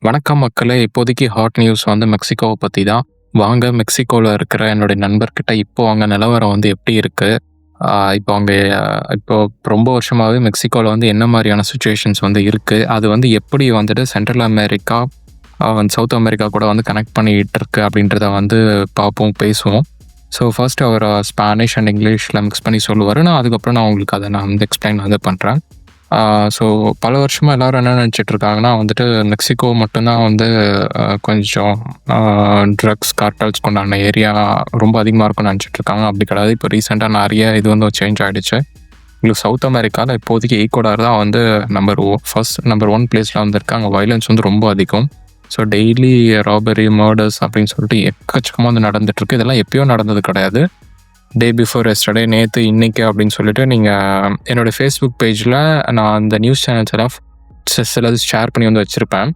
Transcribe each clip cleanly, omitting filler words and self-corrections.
வணக்கம் மக்களே! இப்போதைக்கு ஹாட் நியூஸ் வந்து மெக்சிகோவ பத்தி தான். வாங்க மெக்சிகோல இருக்கிற என்னுடைய நண்பர்கிட்ட இப்போ அங்க நிலவரம் வந்து எப்படி இருக்கு? ஆ இப்போ அங்க இப்போ ரொம்ப வருஷமாவே மெக்சிகோல வந்து என்ன மாரியான சிச்சுவேஷன்ஸ் வந்து இருக்கு? அது வந்து எப்படி வந்துட்டு சென்ட்ரல் அமெரிக்கா, சவுத் அமெரிக்கா கூட வந்து கனெக்ட் பண்ணிட்டு இருக்கு அப்படின்றத வந்து பார்ப்போம், பேசுவோம். ஸோ ஃபர்ஸ்ட் அவர் ஸ்பானிஷ் அண்ட் இங்கிலீஷ்ல மிக்ஸ் பண்ணி சொல்லுவாரு. அதுக்கப்புறம் நான் உங்களுக்கு அத நான் வந்து எக்ஸ்பிளைன் வந்து பண்றேன். ஸோ பல வருஷமா எல்லாரும் என்ன நினச்சிட்டு இருக்காங்கன்னா வந்துட்டு மெக்சிகோ மட்டும்தான் வந்து கொஞ்சம் ட்ரக்ஸ் கார்ட்டல்ஸ் கொண்டான ஏரியா ரொம்ப அதிகமாக இருக்கும்னு நினச்சிட்டு இருக்காங்க. அப்படி கிடையாது. இப்போ ரீசெண்டாக நிறைய இது வந்து சேஞ்ச் ஆகிடுச்சு. உங்களுக்கு சவுத் அமெரிக்காவில் இப்போதைக்கு ஈக்குவடார் தான் வந்து நம்பர் ஒன் பிளேஸில் வந்து இருக்காங்க. வயலன்ஸ் வந்து ரொம்ப அதிகம். ஸோ டெய்லி ராபரி, மர்டர்ஸ் அப்படின்னு சொல்லிட்டு எக்கச்சக்கமாக வந்து நடந்துட்டுருக்கு. இதெல்லாம் எப்பயோ நடந்தது கிடையாது. டே பிஃபோர் எஸ்டர்டே, நேற்று, இன்னைக்கு அப்படின்னு சொல்லிட்டு நீங்கள் என்னோடய ஃபேஸ்புக் பேஜில் நான் அந்த நியூஸ் சேனல்ஸ் எல்லாம் சிலது ஷேர் பண்ணி வந்து வச்சுருப்பேன்.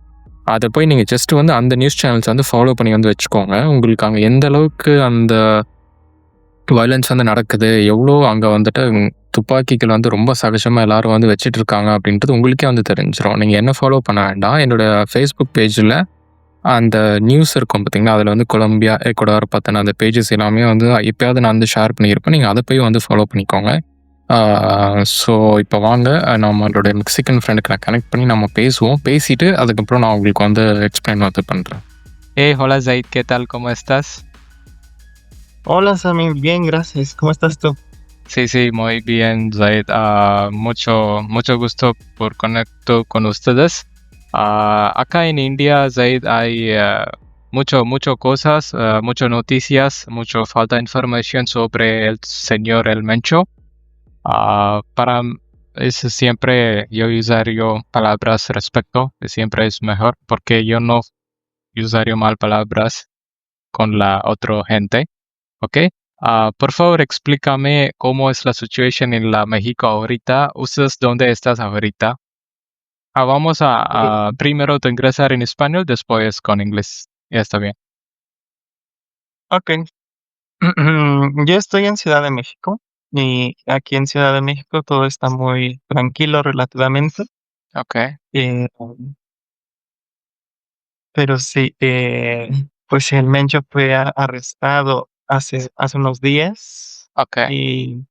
அதை போய் நீங்கள் ஜஸ்ட் வந்து அந்த நியூஸ் சேனல்ஸ் வந்து ஃபாலோ பண்ணி வந்து வச்சுக்கோங்க. உங்களுக்கு அங்கே எந்த அளவுக்கு அந்த வயலன்ஸ் வந்து நடக்குது, எவ்வளோ அங்கே வந்துட்டு துப்பாக்கிகள் வந்து ரொம்ப சகஜமாக எல்லாரும் வந்து வச்சுட்டு இருக்காங்க அப்படின்றது உங்களுக்கே வந்து தெரிஞ்சிடும். நீங்கள் என்ன ஃபாலோ பண்ண வேண்டாம். என்னோடய ஃபேஸ்புக் பேஜில் அந்த நியூஸ் இருக்கும் பார்த்தீங்களா, அதில் வந்து கொலம்பியா, எக்குவடார் பற்றின அந்த பேஜஸ் எல்லாமே வந்து எப்பயாவது நான் வந்து ஷேர் பண்ணியிருப்பேன். நீங்கள் அதை போய் வந்து ஃபாலோ பண்ணிக்கோங்க. ஸோ இப்போ வாங்க நம்மளுடைய மெக்சிகன் ஃப்ரெண்டுக்கு நான் கனெக்ட் பண்ணி நம்ம பேசுவோம். பேசிட்டு அதுக்கப்புறம் நான் உங்களுக்கு வந்து எக்ஸ்பிளைன் வந்து பண்ணுறேன். Hey, hola Zaid, ¿qué tal? ¿Cómo estás? Hola Sammy, bien, gracias. ¿Cómo estás tú? Sí, muy bien, Zaid. Mucho gusto por conecto con ustedes. Acá en India, Zaid, hay mucho cosas, mucho noticias, mucho falta de información sobre el señor El Mencho. Para eso siempre yo usaría palabras respecto, siempre es mejor, porque yo no usaría mal palabras con la otra gente, ¿ok? Por favor, explícame cómo es la situación en la México ahorita. ¿Ustedes dónde estás ahorita? Vamos a primero de ingresar en español, después con inglés. Ya está bien. Ok. Yo estoy en Ciudad de México y aquí en Ciudad de México todo está muy tranquilo relativamente. Ok. Pero sí, pues el Mencho fue arrestado hace unos días Ok. y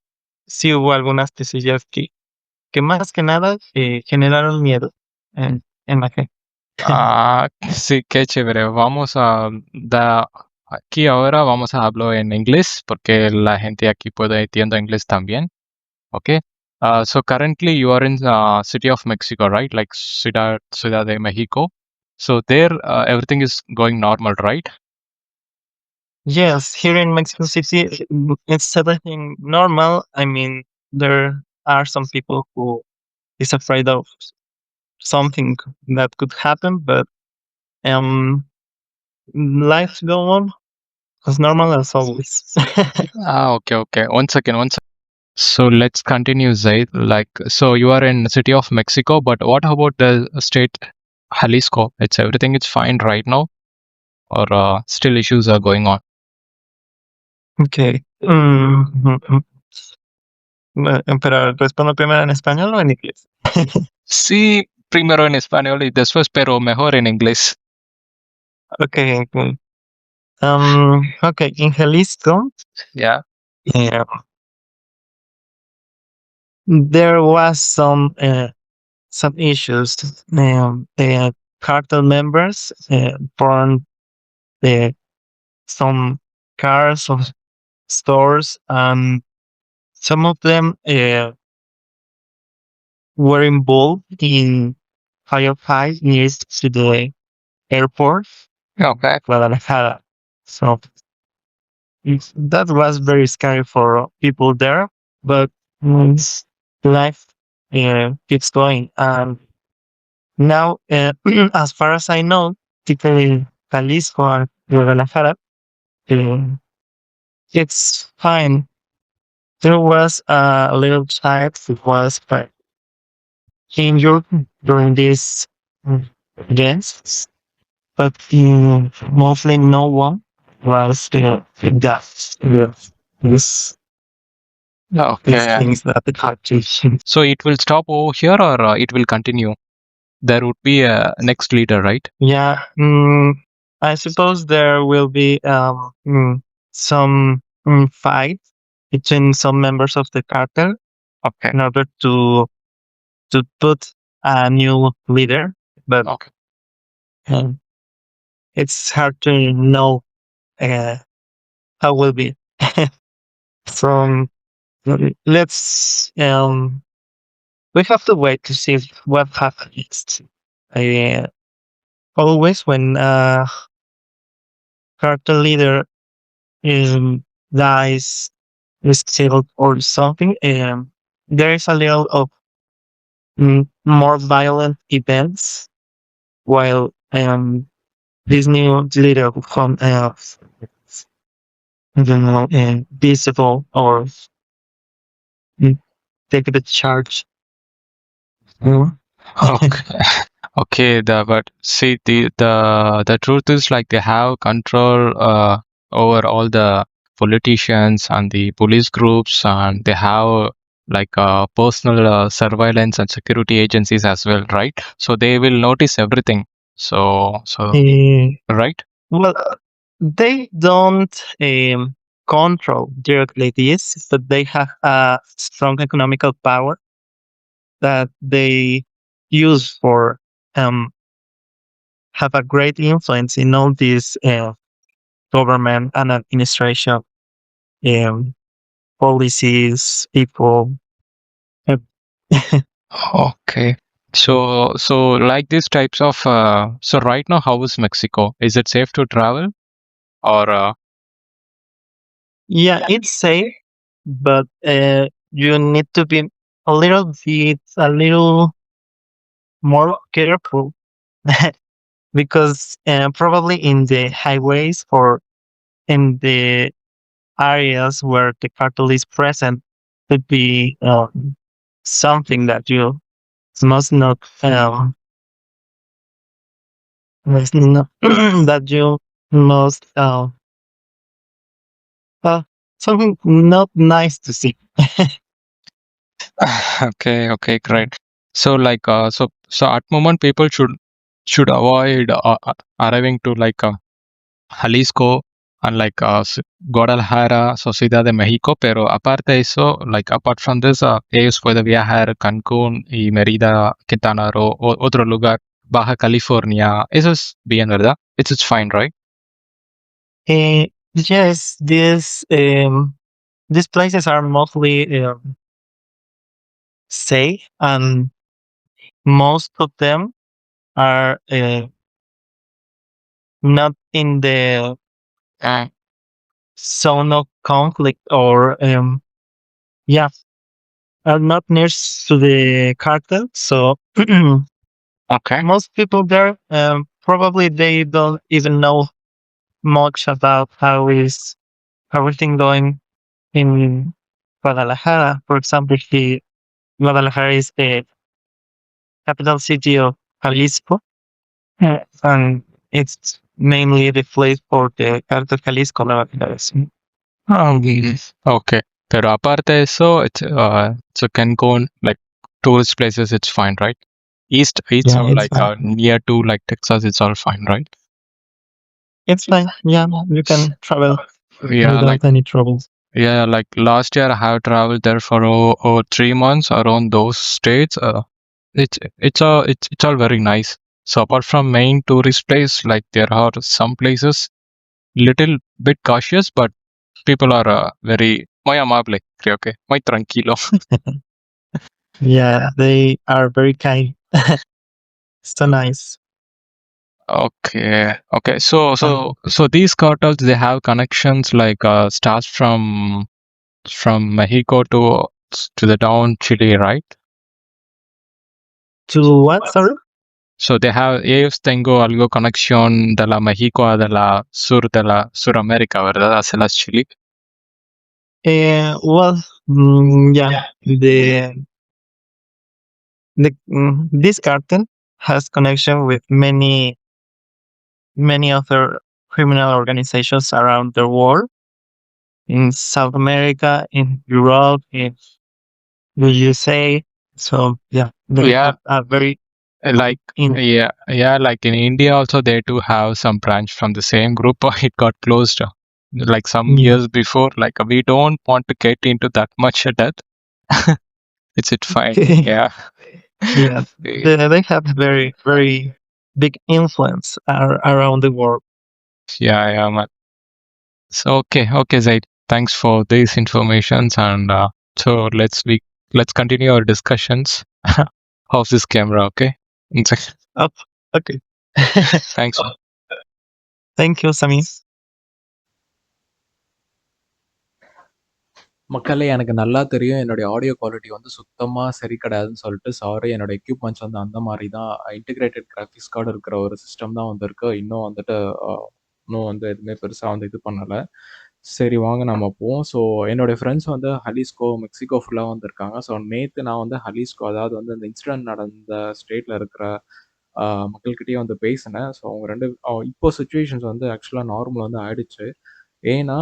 sí hubo algunas cosillas que más que nada generaron miedo en la gente. Sí, qué chévere. Aquí ahora vamos a hablar en inglés porque la gente aquí puede entender inglés también. Okay. So currently you are in city of Mexico, right? Like Ciudad de Mexico. So there everything is going normal, right? Yes, here in Mexico City, it's everything normal. I mean, there are some people who is afraid of something that could happen, but life go on as normal as always. Okay. One second. So let's continue, Zaid. So you are in the city of Mexico, but what about the state Jalisco? Everything is fine right now, or still issues are going on? Okay. Pero respondo primero en español o en inglés. Sí, primero en español y después, pero mejor en inglés. Okay. Okay. In Jalisco, Yeah. there was some issues. The cartel members burned some cars of stores, and some of them were involved in firefight near to the airport, Okay. Guadalajara. So that was very scary for people there, but life keeps going. And now, as far as I know, people in Jalisco and Guadalajara, it's fine. There was a little child who was injured during these events, but mostly no one was dead. These Okay. things that the country. So it will stop over here, or it will continue? there would be a next leader, right? Yeah, I suppose there will be some fight between some members of the cartel Okay. in order to put a new leader, but Okay. um, it's hard to know how will be. So let's we have to wait to see what happens next. Always when cartel leader um, dies, is killed or something, there is a little of more violent events while this new leader will come I don't know, visible or mm, take the charge. Mm. Okay. Okay, but see the truth is like they have control over all the politicians and the police groups, and they have like personal surveillance and security agencies as well, right? So they will notice everything. So Eh, right? well, they don't control directly this, but they have a strong economical power that they use for um, have a great influence in all these government and administration um, policies, people. Uh, Okay. So like these types of so right now, how is Mexico? Is it safe to travel or yeah, it's safe, but you need to be a little more careful because probably in the highways or in the areas where the cartel is present could be something that you must not that you must uh, something not nice to see. okay, okay, great. So like so at moment people should avoid arriving to like Jalisco and like Guadalajara, so Ciudad de México, pero aparte de eso, like apart from this, ellos pueden viajar a Cancún y Mérida, Quintana Roo, o otro lugar, Baja California. Eso es bien, ¿verdad? It's fine, right? Yes, these places are mostly safe, and most of them are not in the uh, zone of conflict or yeah, are not near to the cartel. So Okay. most people there probably they don't even know much about how is everything going in Guadalajara. For example, the Guadalajara is the capital city of Jalisco, and it's mainly the place for the Cartel Jalisco. Yes. Okay. Pero aparte de eso, it's so Cancun, like tourist places, it's fine, right? East, Yeah, so it's like fine. near to like Texas, it's all fine, right? It's fine. Yeah, you can travel Yeah, like without any troubles. yeah, like last year I have traveled there for 3 months around those states. It's all very nice. So apart from main tourist place, like there are some places little bit cautious, but people are very muy amable, creo que muy tranquilo. Yeah, they are very kind. So nice. Okay, okay. So these cartels they have connections like starts from Mexico to the down Chile, right? To what? Sorry. So they have ellos tengo algo conexión de la México a de la Suramérica, ¿verdad? Hacia las Chile. Well, yeah, this cartel has connection with many other criminal organizations around the world, in South America, in Europe, in the USA. So yeah, they Yeah, have a very Like, In yeah, like in India also they do have some branch from the same group, or it got closed like some yeah, years before. Like we don't want to get into that much depth. It's it fine. Yeah. yeah, they have very big influence around the world. Yeah, yeah, man. So okay, Zaid. Thanks for these informations, and so let's continue our discussions. How's this camera? Okay. Up, okay. Thanks. Thank you, Sami. மக்களே எனக்கு நல்லா தெரியும் என்னுடைய audio quality வந்து சுத்தமா சரி கிடையாதுன்னு சொல்லிட்டு சாரி. என்னோட எக்யூப்மெண்ட்ஸ் வந்து அந்த மாரி தான். இன்டிகிரேட்டட் கிராஃபிக்ஸ் கார்டு இருக்கிற ஒரு சிஸ்டம் தான் வந்து இருக்கு. இன்னும் வந்துட்டு இன்னும் வந்து எதுவுமே பெருசா வந்து இது பண்ணல. சரி வாங்க நம்ம போவோம். ஸோ என்னுடைய ஃப்ரெண்ட்ஸ் வந்து ஹலிஸ்கோ, மெக்சிகோ ஃபுல்லா வந்திருக்காங்க. ஸோ நேத்து நான் வந்து ஹலிஸ்கோ, அதாவது வந்து அந்த இன்சிடென்ட் நடந்த ஸ்டேட்ல இருக்கிற மக்கள்கிட்டயே வந்து பேசினேன். ஸோ அவங்க இப்போ சிச்சுவேஷன்ஸ் வந்து ஆக்சுவலா நார்மல் வந்து ஆயிடுச்சு. ஏன்னா,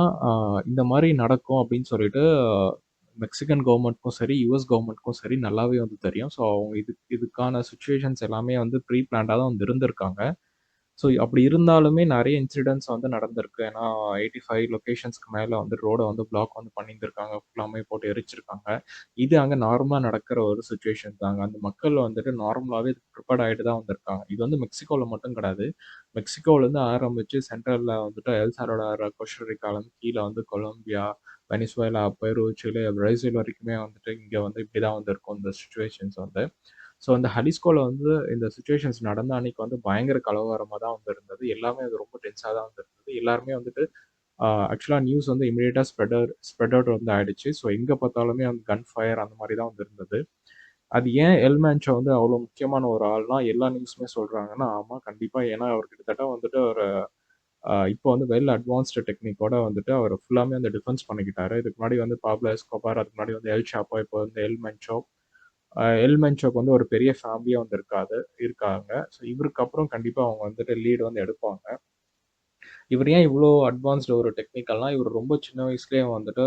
இந்த மாரி நடக்கும் அப்படின்னு சொல்லிட்டு மெக்சிகன் கவர்மெண்ட்க்கும் சரி, யுஎஸ் கவர்மெண்ட்க்கும் சரி நல்லாவே வந்து தெரியும். ஸோ அவங்க இதுக்கான சிச்சுவேஷன்ஸ் எல்லாமே வந்து ப்ரீ பிளான்டா தான் வந்து இருந்திருக்காங்க. ஸோ அப்படி இருந்தாலுமே நெறைய இன்சிடென்ட்ஸ் வந்து நடந்திருக்கு. ஏன்னா 85 லொகேஷன்ஸ்க்கு மேல வந்து ரோட வந்து பிளாக் வந்து பண்ணியிருந்திருக்காங்க. ஃபுல்லாமே போட்டு எரிச்சிருக்காங்க. இது அங்க நார்மலா நடக்கிற ஒரு சிச்சுவேஷன் தாங்க. அந்த மக்கள் வந்துட்டு நார்மலாவே ப்ரிப்பேர்ட் ஆயிட்டு தான் வந்திருக்காங்க. இது வந்து மெக்சிகோல மட்டும் கிடையாது. மெக்சிகோலேருந்து ஆரம்பிச்சு சென்ட்ரல்ல வந்துட்டு எல் சால்வடார், கோஸ்டரிக்காலேருந்து கீழ வந்து கொலம்பியா, வெனிசுவேலா, பெரு, சிலி, பிரேசில் வரைக்குமே வந்துட்டு இங்க வந்து இப்படி தான் வந்து இருக்கும் இந்த சிச்சுவேஷன்ஸ் வந்து. ஸோ அந்த ஹலிஸ்கோல வந்து இந்த சிச்சுவேஷன்ஸ் நடந்த அன்னைக்கு வந்து பயங்கர கலவரமா தான் வந்து இருந்தது. எல்லாமே அது ரொம்ப டென்ஸா தான் வந்து இருந்தது. எல்லாருமே வந்துட்டு ஆக்சுவலா நியூஸ் வந்து இமிடியேட்டா ஸ்ப்ரெட் அவுட் வந்து ஆயிடுச்சு. ஸோ எங்க பார்த்தாலுமே அந்த கன் ஃபயர் அந்த மாரி தான் வந்து இருந்தது. அது ஏன் எல் மேன்ச்சோ வந்து அவ்வளோ முக்கியமான ஒரு ஆள்னா, எல்லா நியூஸுமே சொல்றாங்கன்னா, ஆமா கண்டிப்பா. ஏன்னா அவர் கிட்டத்தட்ட வந்துட்டு ஒரு இப்போ வந்து வெல் அட்வான்ஸ்டு டெக்னிக்கோட வந்துட்டு அவர் ஃபுல்லாமே வந்து டிஃபென்ஸ் பண்ணிக்கிட்டாரு. இதுக்கு முன்னாடி வந்து பாப்லோ எஸ்கோபார், அதுக்கு முன்னாடி வந்து எல் சாப்போ, இப்போ வந்து எல் மென்ச்சோ. எல் மென்ச்சோக்கு வந்து ஒரு பெரிய ஃபேமிலியா வந்து இருக்காங்க. ஸோ இவருக்கு அப்புறம் கண்டிப்பா அவங்க வந்துட்டு லீட் வந்து எடுப்பாங்க. இவர் ஏன் இவ்வளோ அட்வான்ஸ்டு ஒரு டெக்னிக்கல்னா, இவர் ரொம்ப சின்ன வயசுலயே வந்துட்டு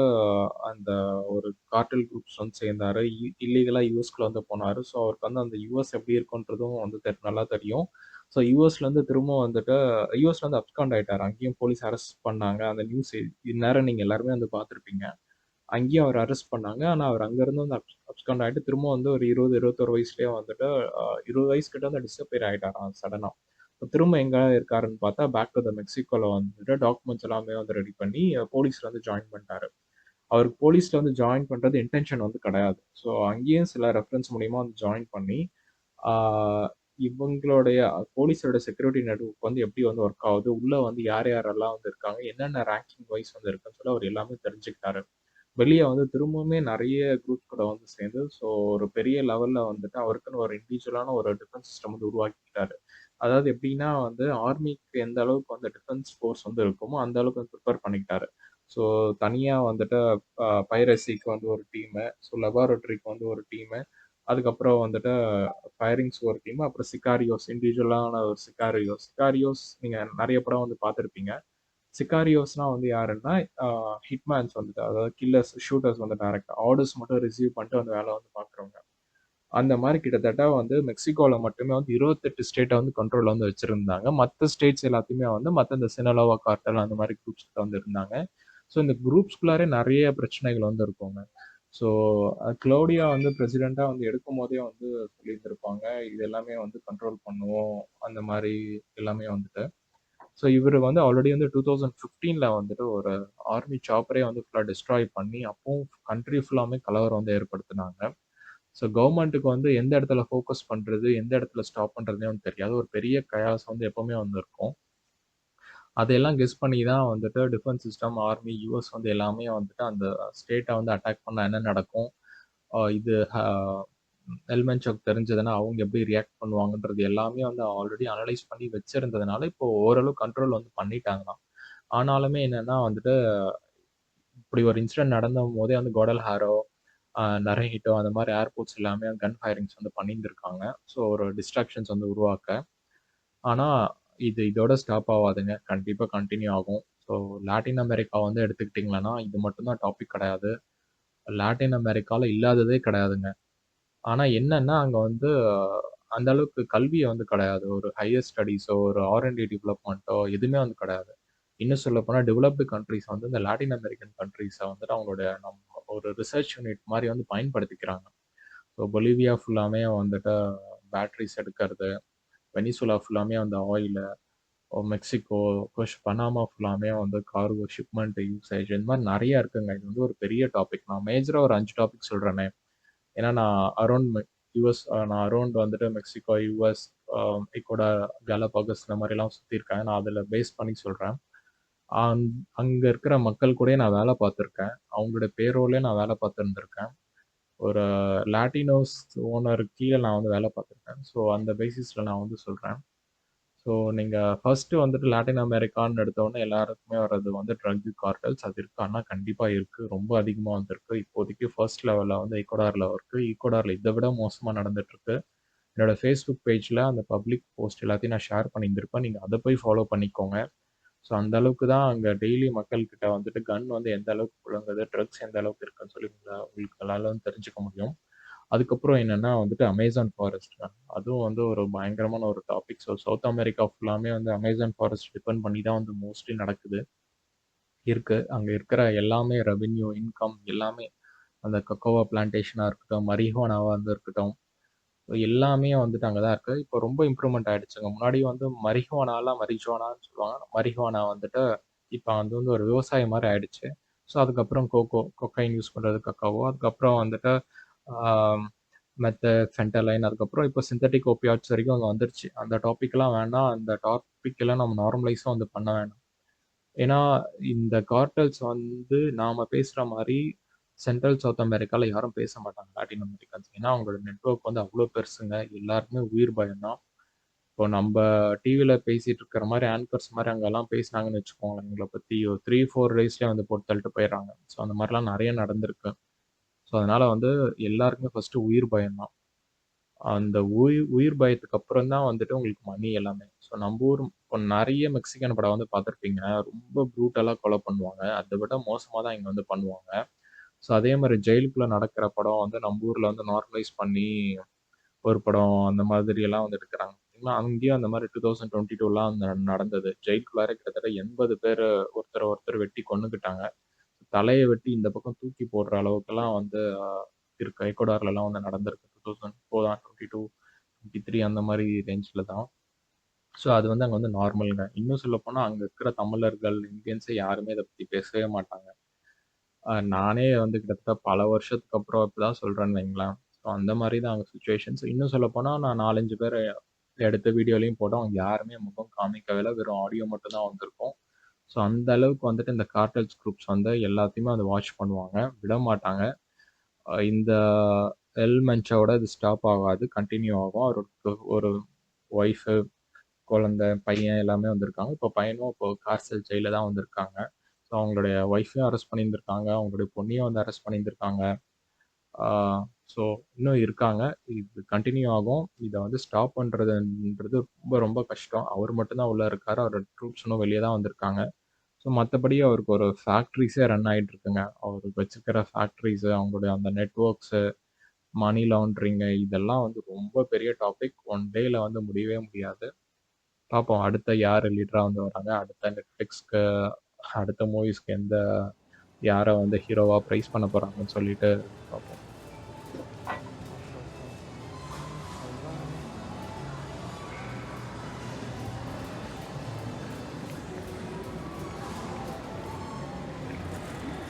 அந்த ஒரு கார்ட்டல் குரூப்ஸ் வந்து சேர்ந்தாரு. இல்லீகலா யுஎஸ்குள்ள வந்து போனாரு. ஸோ அவருக்கு வந்து அந்த யுஎஸ் எப்படி இருக்குன்றதும் வந்து நல்லா தெரியும். ஸோ யுஎஸ்லேருந்து திரும்ப வந்துட்டு யுஎஸ்லேருந்து அப்ஸ்காண்ட் ஆயிட்டாரு. அங்கேயும் போலீஸ் அரெஸ்ட் பண்ணாங்க. அந்த நியூஸ் இந்நேரம் நீங்க எல்லாருமே வந்து பார்த்துருப்பீங்க. அங்கேயும் அவர் அரெஸ்ட் பண்ணாங்க. ஆனா அவர் அங்கேருந்து வந்து அப்ஸ்காண்ட் ஆயிட்டு திரும்ப வந்து ஒரு 20, 21 வயசுலயே வந்துட்டு 20 வயசு கிட்ட வந்து டிஸப்பியர் ஆயிட்டாராம் சடனா. திரும்ப எங்க இருக்காருன்னு பார்த்தா, பேக் டு த மெக்சிகோல வந்துட்டு டாக்குமெண்ட்ஸ் எல்லாமே வந்து ரெடி பண்ணி போலீஸ்ல வந்து ஜாயின் பண்ணிட்டாரு. அவருக்கு போலீஸ்ல வந்து ஜாயின் பண்றது இன்டென்ஷன் வந்து கிடையாது. ஸோ அங்கேயும் சில ரெஃபரன்ஸ் மூலியமா வந்து ஜாயின் பண்ணி, ஆஹ் இவங்களுடைய போலீஸோட செக்யூரிட்டி நெட்வொர்க் வந்து எப்படி வந்து ஒர்க் ஆகுது, உள்ள வந்து யாரெல்லாம் வந்து இருக்காங்க, என்னென்ன ரேங்கிங் வைஸ் வந்து இருக்குன்னு சொல்லி அவர் எல்லாமே தெரிஞ்சுக்கிட்டாரு. வெளிய வந்து திரும்பவுமே நெறைய குரூப்ஸ் கூட வந்து சேர்ந்து, ஸோ ஒரு பெரிய லெவல்ல வந்துட்டு அவருக்குன்னு ஒரு இண்டிவிஜுவலான ஒரு டிஃபென்ஸ் சிஸ்டம் வந்து உருவாக்கிக்கிட்டாரு. அதாவது எப்படின்னா வந்து ஆர்மிக்கு எந்த அளவுக்கு வந்து டிஃபென்ஸ் ஃபோர்ஸ் வந்து இருக்குமோ, அந்த அளவுக்கு வந்து ப்ரிப்பேர் பண்ணிக்கிட்டாரு. ஸோ தனியா வந்துட்டு பைரசிக்கு வந்து ஒரு டீமு, ஸோ லெபார்டரிக்கு வந்து ஒரு டீமு, அதுக்கப்புறம் வந்துட்டு ஃபயரிங்ஸ்க்கு ஒரு டீமு, அப்புறம் சிகாரியோஸ், இண்டிவிஜுவலான ஒரு சிகாரியோஸ். சிகாரியோஸ் நீங்க நெறைய படம் வந்து பார்த்துருப்பீங்க. சிகாரியோஸ்னா வந்து யாருன்னா, ஹிட்மேன்ஸ் வந்துட்டு, அதாவது கில்லர்ஸ், ஷூட்டர்ஸ் வந்து டைரக்ட்டா ஆர்டர்ஸ் மட்டும் ரிசீவ் பண்ணிட்டு அந்த வேலை வந்து பார்க்குறவங்க. அந்த மாரி கிட்டத்தட்ட வந்து மெக்சிகோல மட்டுமே வந்து 28 ஸ்டேட்ட வந்து கண்ட்ரோல்ல வந்து வச்சிருந்தாங்க. மத்த ஸ்டேட்ஸ் எல்லாத்தையுமே வந்து மத்த இந்த சினலோவா கார்டல் அந்த மாரி குரூப்ஸ் கிட்ட வந்து இருந்தாங்க. ஸோ இந்த குரூப்ஸ்குள்ளாரே நெறைய பிரச்சனைகள் வந்து இருக்குங்க. ஸோ க்ளௌடியா வந்து பிரசிடென்ட்டா வந்து எடுக்கும்போதே வந்து சொல்லியிருந்திருப்பாங்க, இது எல்லாமே வந்து கண்ட்ரோல் பண்ணுவோம். அந்த மாரி எல்லாமே வந்துட்டு. ஸோ இவரு வந்து ஆல்ரெடி வந்து 2015ல வந்துட்டு ஒரு ஆர்மி சாப்பரே வந்து ஃபுல்லா டெஸ்ட்ராய் பண்ணி, அப்பவும் கண்ட்ரி ஃபுல்லாமே கலவரம் வந்து ஏற்படுத்துனாங்க. ஸோ கவர்மெண்ட்டுக்கு வந்து எந்த இடத்துல ஃபோக்கஸ் பண்றது, எந்த இடத்துல ஸ்டாப் பண்றதுன்னே வந்து தெரியாது. ஒரு பெரிய கயாஸ் வந்து எப்பவுமே வந்து இருக்கும். அதையெல்லாம் கெஸ் பண்ணி தான் வந்துட்டு டிஃபென்ஸ் சிஸ்டம், ஆர்மி, யுஎஸ் வந்து எல்லாமே வந்துட்டு அந்த ஸ்டேட்ட வந்து அட்டாக் பண்ணா என்ன நடக்கும்? இது எல்மென்சாக் தெரிஞ்சதுன்னா அவங்க எப்படி ரியாக்ட் பண்ணுவாங்கன்றது எல்லாமே வந்து ஆல்ரெடி அனலைஸ் பண்ணி வச்சிருந்ததுனால, இப்போ ஓரளவு கண்ட்ரோல் வந்து பண்ணிட்டாங்களாம். ஆனாலுமே என்னன்னா வந்துட்டு, இப்படி ஒரு இன்சிடென்ட் நடந்தபோதே வந்து குவாடல்ஹாரோ, நரஹிட்டோ அந்த மாரி ஏர்போர்ட்ஸ் எல்லாமே கன் ஃபயரிங்ஸ் வந்து பண்ணியிருந்திருக்காங்க. ஸோ ஒரு டிஸ்ட்ராக்ஷன்ஸ் வந்து உருவாக்க. ஆனா இதோட ஸ்டாப் ஆவாதுங்க. கண்டிப்பா கன்டின்யூ ஆகும். ஸோ லாட்டின் அமெரிக்கா வந்து எடுத்துக்கிட்டீங்கன்னா, இது மட்டும் தான் டாபிக் கிடையாது. லாட்டின் அமெரிக்கால இல்லாததே கிடையாதுங்க. ஆனா என்னன்னா, அங்க வந்து அந்த அளவுக்கு கல்விய வந்து கிடையாது. ஒரு ஹையர் ஸ்டடீஸோ, ஒரு ஆர்&டி டெவலப்மெண்ட்டோ எதுவுமே வந்து கிடையாது. இன்னும் சொல்லப்போனா டெவலப்டு கண்ட்ரீஸ் வந்து இந்த லாட்டின் அமெரிக்கன் கண்ட்ரீஸ வந்துட்டு அவங்களுடைய ஒரு ரிசர்ச் யூனிட் மாரி வந்து பயன்படுத்திக்கிறாங்க. ஸோ பொலிவியா ஃபுல்லாமே வந்துட்டு பேட்டரிஸ் எடுக்கிறது, வெனிசுலா ஃபுல்லாமே வந்து ஆயிலு, மெக்சிகோ, பனாமா ஃபுல்லாமே வந்து கார்கோ ஷிப்மெண்ட் யூசேஜ் இந்த மாரி நெறைய இருக்குங்க. இது வந்து ஒரு பெரிய டாபிக். நான் மேஜரா ஒரு 5 டாபிக் சொல்றேனே. ஏன்னா நான் அரவுண்ட் யுஎஸ் நான் அரவுண்ட் வந்துட்டு மெக்சிகோ, யுஎஸ், ஈக்வடார், கேலபாகோஸ் இந்த மாரிலாம் சுத்தியிருக்கேன். நான் அதில பேஸ் பண்ணி சொல்றேன். அங் அங்க இருக்கிற மக்கள் கூடயே நான் வேலை பார்த்துருக்கேன். அவங்களுடைய பேரோல்லயே நான் வேலை பார்த்துருந்துருக்கேன். ஒரு லாட்டினோஸ் ஓனர் கீழ நான் வந்து வேலை பார்த்துருக்கேன். ஸோ அந்த பேசிஸ்ல நான் வந்து சொல்றேன். ஸோ நீங்க ஃபர்ஸ்ட்டு வந்துட்டு லாட்டின் அமெரிக்கான்னு எடுத்தோனே எல்லாருக்குமே வர்றது வந்து ட்ரக் கார்ட்டல்ஸ். அது இருக்கான்னா கண்டிப்பா இருக்கு. ரொம்ப அதிகமா வந்திருக்கு. இப்போதைக்கு ஃபர்ஸ்ட் லெவல்ல வந்து ஈக்வடார்ல இருக்கு. ஈக்வடார்ல இத விட மோசமா நடந்துட்டுருக்கு. என்னோட Facebook பேஜ்ல அந்த பப்ளிக் போஸ்ட் எல்லாத்தையும் நான் ஷேர் பண்ணியிருந்திருப்பேன். நீங்க அத போய் ஃபாலோ பண்ணிக்கோங்க. ஸோ அந்த அளவுக்கு தான் அங்க டெய்லி மக்கள்கிட்ட வந்துட்டு கன் வந்து எந்த அளவுக்கு புழங்குது, ட்ரக்ஸ் எந்த அளவுக்கு இருக்குன்னு சொல்லி உங்களுக்கு எல்லாரும் வந்து தெரிஞ்சுக்க முடியும். அதுக்கப்புறம் என்னன்னா வந்துட்டு அமேசான் ஃபாரஸ்ட்ங்க. அதுவும் வந்து ஒரு பயங்கரமான ஒரு டாபிக். ஸோ சவுத் அமெரிக்கா ஃபுல்லாமே வந்து அமேசான் ஃபாரஸ்ட் டிபெண்ட் பண்ணி தான் வந்து மோஸ்ட்லி நடக்குது. இருக்கு. அங்க இருக்கிற எல்லாமே ரெவென்யூ, இன்கம் எல்லாமே அந்த கொக்கோவா பிளான்டேஷனா இருக்கட்டும், மரிஹுவானாவா வந்து இருக்கட்டும். எல்லாமே வந்துட்டு அங்க தான் இருக்கு. இப்போ ரொம்ப இம்ப்ரூவ்மெண்ட் ஆயிடுச்சுங்க. முன்னாடி வந்து மரிஜுவானான்னு சொல்லுவாங்க. மரிஹுவானா வந்துட்டு இப்ப வந்து ஒரு விவசாயம் மாரி ஆயிடுச்சு. ஸோ அதுக்கப்புறம் கொக்கைன் யூஸ் பண்றது கக்காவோ. அதுக்கப்புறம் வந்துட்டு ஆ ஃபென்டலைன் அதுக்கப்புறம் இப்போ சிந்தெடிக் ஓபியாய்ட்ஸ் வரைக்கும் அங்க வந்துருச்சு. அந்த டாபிக்லாம் வேண்டாம். அந்த டாபிக் எல்லாம் நம்ம நார்மலைஸும் வந்து பண்ண வேண்டாம். ஏன்னா, இந்த கார்ட்டல்ஸ் வந்து நாம பேசுற மாரி சென்ட்ரல் சவுத் அமெரிக்கால யாரும் பேச மாட்டாங்க. Latin Americans. ஏன்னா, அவங்களோட நெட்வொர்க் வந்து அவ்ளோ பெருசுங்க. எல்லாருக்குமே உயிர் பயம் தான். இப்போ நம்ப டிவில பேசிட்டு இருக்கிற மாரி ஆங்கர்ஸ் மாரி அங்கலாம் பேசினாங்கன்னு வச்சுக்கோங்களேன், எங்கள பத்தி ஒரு 3, 4 டேஸ்லயே வந்து போட்டு தள்ளிட்டு போயிடுறாங்க. ஸோ அந்த மாரிலாம் நெறைய நடந்திருக்கு. ஸோ அதனால வந்து எல்லாருக்குமே ஃபர்ஸ்ட்டு உயிர் பயம் தான். அந்த உயிர் பயத்துக்கு அப்புறம் தான் வந்துட்டு உங்களுக்கு மணி எல்லாமே. ஸோ நம்ப ஊர் இப்போ நெறைய மெக்சிகன் படம் வந்து பார்த்துருப்பீங்க. ரொம்ப ப்ரூட்டலா கொலை பண்ணுவாங்க. அத விட மோசமா தான் இங்க வந்து பண்ணுவாங்க. ஸோ அதே மாரி ஜெயிலுக்குள்ள நடக்கிற படம் வந்து நம்ப ஊர்ல வந்து நார்மலைஸ் பண்ணி ஒரு படம் அந்த மாதிரி எல்லாம் வந்து எடுக்குறாங்க. ஏன்னா அங்கேயும் அந்த மாரி 2022லாம் நடந்தது. ஜெயிலுக்குள்ளார கிட்டத்தட்ட 80 பேரு ஒருத்தர் வெட்டி கொன்னுக்கிட்டாங்க. தலைய வெட்டி இந்த பக்கம் தூக்கி போடுற அளவுக்கெல்லாம் வந்து இருக்கு. எக்வடார்லலாம் வந்து நடந்திருக்கு. 2004, 22, 23 அந்த மாரி ரேஞ்ச்ல தான். ஸோ அது வந்து அங்க வந்து நார்மல்ங்க. இன்னும் சொல்லப்போனா அங்க இருக்கிற தமிழர்கள், இந்தியன்ஸே யாருமே இத பத்தி பேசவே மாட்டாங்க. நானே வந்து கிட்டத்தட்ட பல வருஷத்துக்கு அப்புறம் இப்பதான் சொல்றேன்னு வைங்களேன். ஸோ அந்த மாரி தான் அங்க சிச்சுவேஷன்ஸ். இன்னும் சொல்லப்போனா நான் 4, 5 பேர எடுத்த வீடியோலயும் போட்டோம். அவங்க யாருமே முகம் காமிக்கவே இல்ல. வெறும் ஆடியோ மட்டும் தான் வந்திருக்கும். ஸோ அந்த அளவுக்கு வந்துட்டு இந்த கார்ட்டல்ஸ் குரூப்ஸ் வந்து எல்லாத்தையுமே வந்து வாட்ச் பண்ணுவாங்க. விடமாட்டாங்க. இந்த எல் மென்ச்சோட இது ஸ்டாப் ஆகாது. கன்டின்யூ ஆகும். அவருக்கு ஒரு ஒய்ஃபு, குழந்தை, பையன் எல்லாமே வந்திருக்காங்க. இப்போ பையனும் இப்போ கார்சல் ஜெயில்ல தான் வந்திருக்காங்க. ஸோ அவங்களுடைய ஒய்ஃபையும் அரெஸ்ட் பண்ணியிருந்திருக்காங்க. அவங்களுடைய பொண்ணையும் வந்து அரெஸ்ட் பண்ணியிருந்திருக்காங்க. ஆ ஸோ இன்னும் இருக்காங்க. இது கன்டின்யூ ஆகும். இத வந்து ஸ்டாப் பண்றதுன்றது ரொம்ப ரொம்ப கஷ்டம். அவர் மட்டும் தான் உள்ள இருக்காரு. அவரோட ட்ரூப்ஸ் இன்னும் வெளிய தான் வந்திருக்காங்க. ஸோ மத்தபடி அவருக்கு ஒரு ஃபேக்ட்ரிஸே ரன் ஆயிட்டு இருக்குங்க. அவரு வச்சிருக்கிற ஃபேக்ட்ரிஸு, அவங்களுடைய அந்த நெட்வொர்க்ஸு, மனி லாண்ட்ரிங்கு இதெல்லாம் வந்து ரொம்ப பெரிய டாபிக். ஒன் டேல வந்து முடியவே முடியாது. பார்ப்போம் அடுத்த யாரு லீடரா வந்து வராங்க. அடுத்த நெட்ஃப்ளிக்ஸ்க்கு அடுத்த மூவிஸ்க்கு யார வந்து ஹீரோவா பிரைஸ் பண்ண போறாங்கன்னு சொல்லிட்டு பார்ப்போம்.